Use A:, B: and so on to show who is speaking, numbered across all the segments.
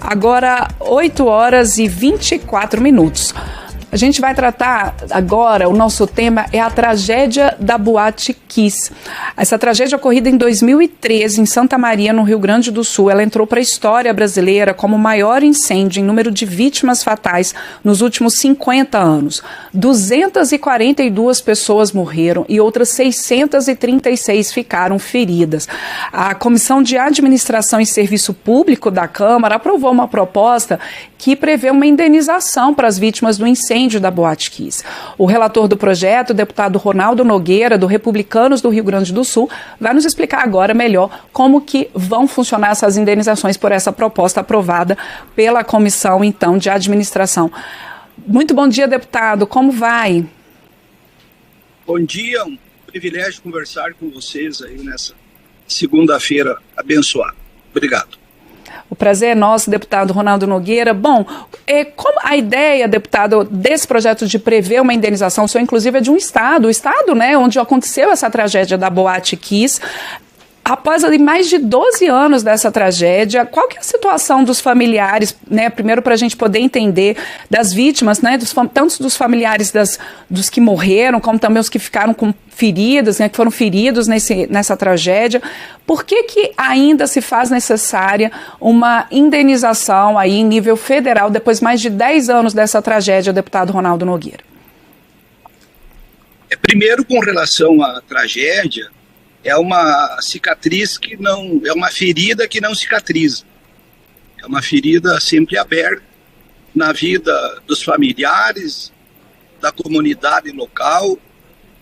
A: Agora, 8 horas e 24 minutos. A gente vai tratar agora, o nosso tema é a tragédia da Boate Kiss. Essa tragédia ocorrida em 2013 em Santa Maria, no Rio Grande do Sul, ela entrou para a história brasileira como o maior incêndio em número de vítimas fatais nos últimos 50 anos. 242 pessoas morreram e outras 636 ficaram feridas. A Comissão de Administração e Serviço Público da Câmara aprovou uma proposta que prevê uma indenização para as vítimas do incêndio da Boate Kiss. O relator do projeto, o deputado Ronaldo Nogueira, do Republicanos do Rio Grande do Sul, vai nos explicar agora melhor como que vão funcionar essas indenizações por essa proposta aprovada pela Comissão, então, de Administração. Muito bom dia, deputado. Como vai?
B: Bom dia, um privilégio conversar com vocês aí nessa segunda-feira abençoada. Obrigado.
A: O prazer é nosso, deputado Ronaldo Nogueira. Bom, como a ideia, deputado, desse projeto de prever uma indenização, o senhor inclusive é de um estado, né, onde aconteceu essa tragédia da Boate Kiss. Após ali mais de 12 anos dessa tragédia, qual que é a situação dos familiares, né? Primeiro para a gente poder entender das vítimas, né? Tanto dos familiares dos que morreram, como também os que ficaram com feridas, né? Que foram feridos nessa tragédia. Por que ainda se faz necessária uma indenização aí em nível federal depois de mais de 10 anos dessa tragédia, deputado Ronaldo Nogueira?
B: Primeiro, com relação à tragédia, é uma cicatriz que não... é uma ferida que não cicatriza. É uma ferida sempre aberta na vida dos familiares, da comunidade local,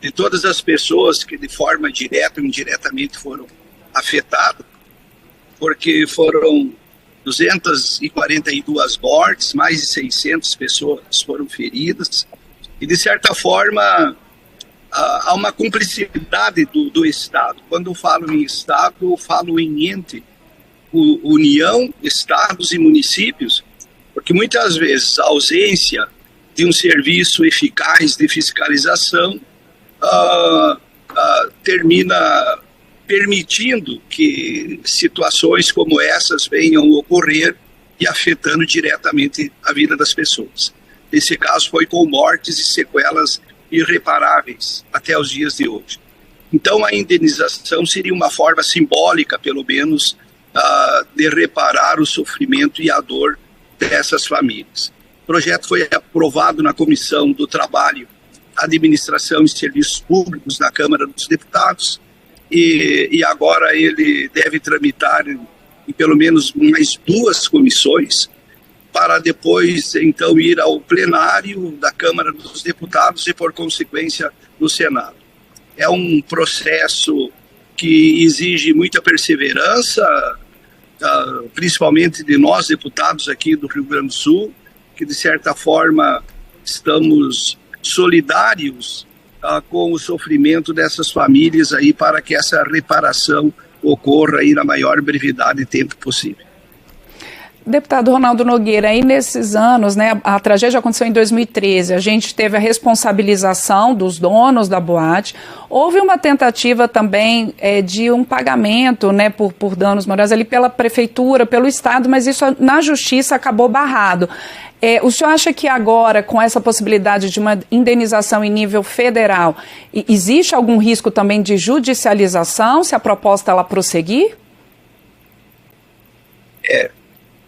B: de todas as pessoas que de forma direta ou indiretamente foram afetadas, porque foram 242 mortes, mais de 600 pessoas foram feridas, e de certa forma há uma cumplicidade do Estado. Quando eu falo em Estado, eu falo em ente, União, Estados e municípios, porque muitas vezes a ausência de um serviço eficaz de fiscalização termina permitindo que situações como essas venham ocorrer e afetando diretamente a vida das pessoas. Nesse caso foi com mortes e sequelas irreparáveis até os dias de hoje. Então a indenização seria uma forma simbólica, pelo menos, de reparar o sofrimento e a dor dessas famílias. O projeto foi aprovado na Comissão do Trabalho, Administração e Serviços Públicos da Câmara dos Deputados e agora ele deve tramitar em pelo menos mais 2 comissões para depois, então, ir ao plenário da Câmara dos Deputados e, por consequência, no Senado. É um processo que exige muita perseverança, principalmente de nós, deputados aqui do Rio Grande do Sul, que, de certa forma, estamos solidários com o sofrimento dessas famílias aí para que essa reparação ocorra aí na maior brevidade de tempo possível.
A: Deputado Ronaldo Nogueira, aí nesses anos, né, a tragédia aconteceu em 2013, a gente teve a responsabilização dos donos da boate, houve uma tentativa também de um pagamento, né, por danos morais ali pela prefeitura, pelo estado, mas isso na justiça acabou barrado. O senhor acha que agora, com essa possibilidade de uma indenização em nível federal, existe algum risco também de judicialização, se a proposta ela prosseguir?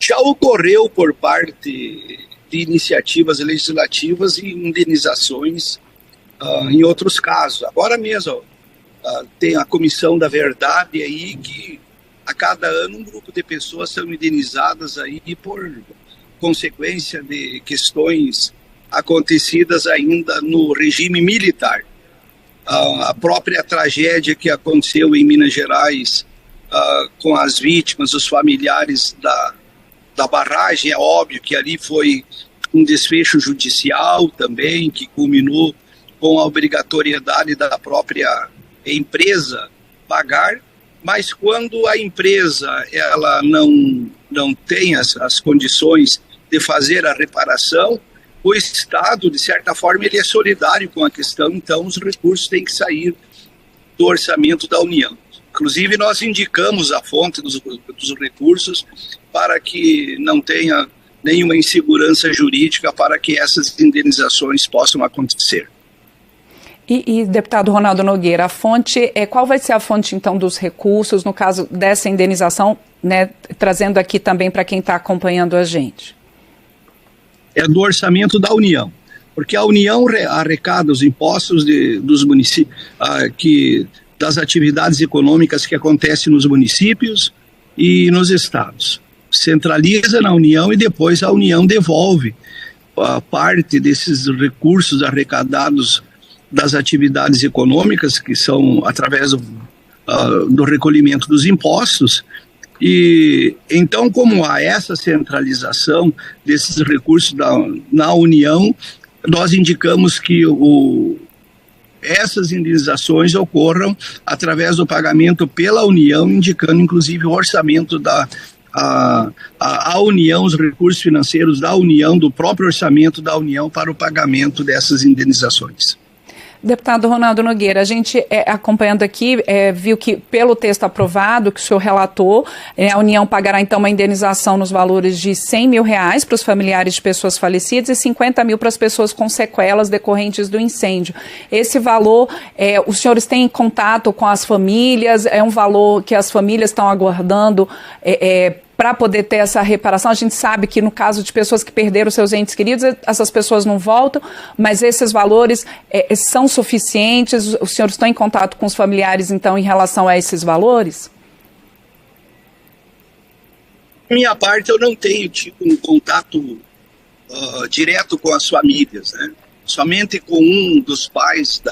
B: Já ocorreu por parte de iniciativas legislativas e indenizações em outros casos. Agora mesmo tem a Comissão da Verdade aí que a cada ano um grupo de pessoas são indenizadas aí por consequência de questões acontecidas ainda no regime militar. A própria tragédia que aconteceu em Minas Gerais com as vítimas, os familiares da barragem, é óbvio que ali foi um desfecho judicial também, que culminou com a obrigatoriedade da própria empresa pagar, mas quando a empresa ela não tem as condições de fazer a reparação, o Estado, de certa forma, ele é solidário com a questão, então os recursos têm que sair do orçamento da União. Inclusive, nós indicamos a fonte dos recursos para que não tenha nenhuma insegurança jurídica para que essas indenizações possam acontecer.
A: E deputado Ronaldo Nogueira, a fonte, qual vai ser a fonte, então, dos recursos, no caso dessa indenização, né, trazendo aqui também para quem está acompanhando a gente?
B: É do orçamento da União, porque a União arrecada os impostos dos municípios, das atividades econômicas que acontecem nos municípios e nos estados. Centraliza na União e depois a União devolve parte desses recursos arrecadados das atividades econômicas, que são através do recolhimento dos impostos. E então, como há essa centralização desses recursos na União, nós indicamos que essas indenizações ocorram através do pagamento pela União, indicando inclusive o orçamento a União, os recursos financeiros da União, do próprio orçamento da União para o pagamento dessas indenizações.
A: Deputado Ronaldo Nogueira, a gente acompanhando aqui, viu que pelo texto aprovado que o senhor relatou, a União pagará então uma indenização nos valores de R$100 mil para os familiares de pessoas falecidas e 50 mil para as pessoas com sequelas decorrentes do incêndio. Esse valor, os senhores têm contato com as famílias? É um valor que as famílias estão aguardando para poder ter essa reparação? A gente sabe que no caso de pessoas que perderam seus entes queridos, essas pessoas não voltam, mas esses valores são suficientes? Os senhores estão em contato com os familiares, então, em relação a esses valores?
B: Minha parte, eu não tenho um contato direto com as famílias, né? Somente com um dos pais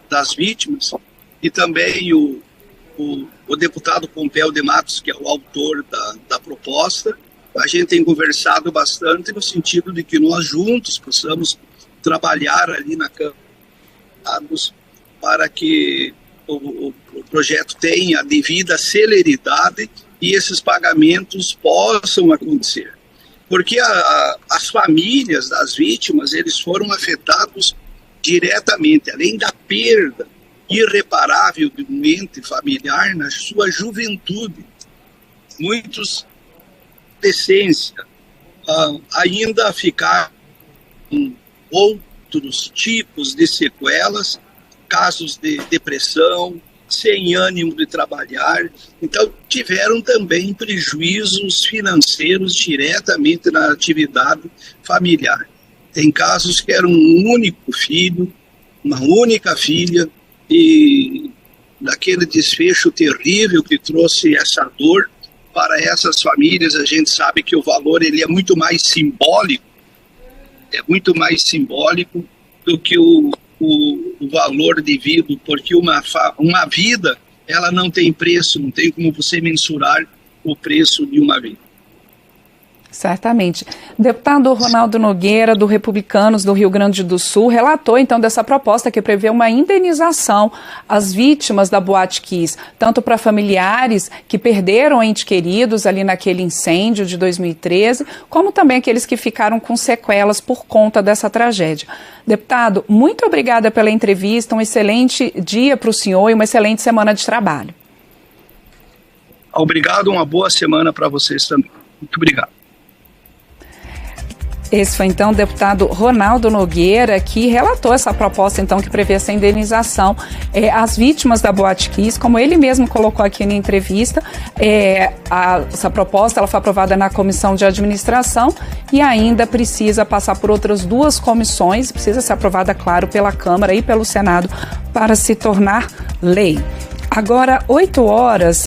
B: das vítimas e também o deputado Pompeu de Matos, que é o autor da proposta. A gente tem conversado bastante no sentido de que nós juntos possamos trabalhar ali na Câmara para que o projeto tenha a devida celeridade e esses pagamentos possam acontecer. Porque as famílias das vítimas, eles foram afetados diretamente, além da perda irreparável de um ente familiar na sua juventude. Muitos, adolescência, ainda ficaram com outros tipos de sequelas, casos de depressão, sem ânimo de trabalhar. Então, tiveram também prejuízos financeiros diretamente na atividade familiar. Tem casos que eram um único filho, uma única filha, e daquele desfecho terrível que trouxe essa dor para essas famílias, a gente sabe que o valor ele é muito mais simbólico, do que o valor devido, porque uma vida, ela não tem preço, não tem como você mensurar o preço de uma vida.
A: Certamente. Deputado Ronaldo Nogueira, do Republicanos do Rio Grande do Sul, relatou então dessa proposta que prevê uma indenização às vítimas da Boate Kiss, tanto para familiares que perderam entes queridos ali naquele incêndio de 2013, como também aqueles que ficaram com sequelas por conta dessa tragédia. Deputado, muito obrigada pela entrevista, um excelente dia para o senhor e uma excelente semana de trabalho.
B: Obrigado, uma boa semana para vocês também. Muito obrigado.
A: Esse foi, então, o deputado Ronaldo Nogueira, que relatou essa proposta, então, que prevê essa indenização às vítimas da Boate Kiss. Como ele mesmo colocou aqui na entrevista, essa proposta ela foi aprovada na Comissão de Administração e ainda precisa passar por outras duas comissões, precisa ser aprovada, claro, pela Câmara e pelo Senado para se tornar lei. Agora, 8 horas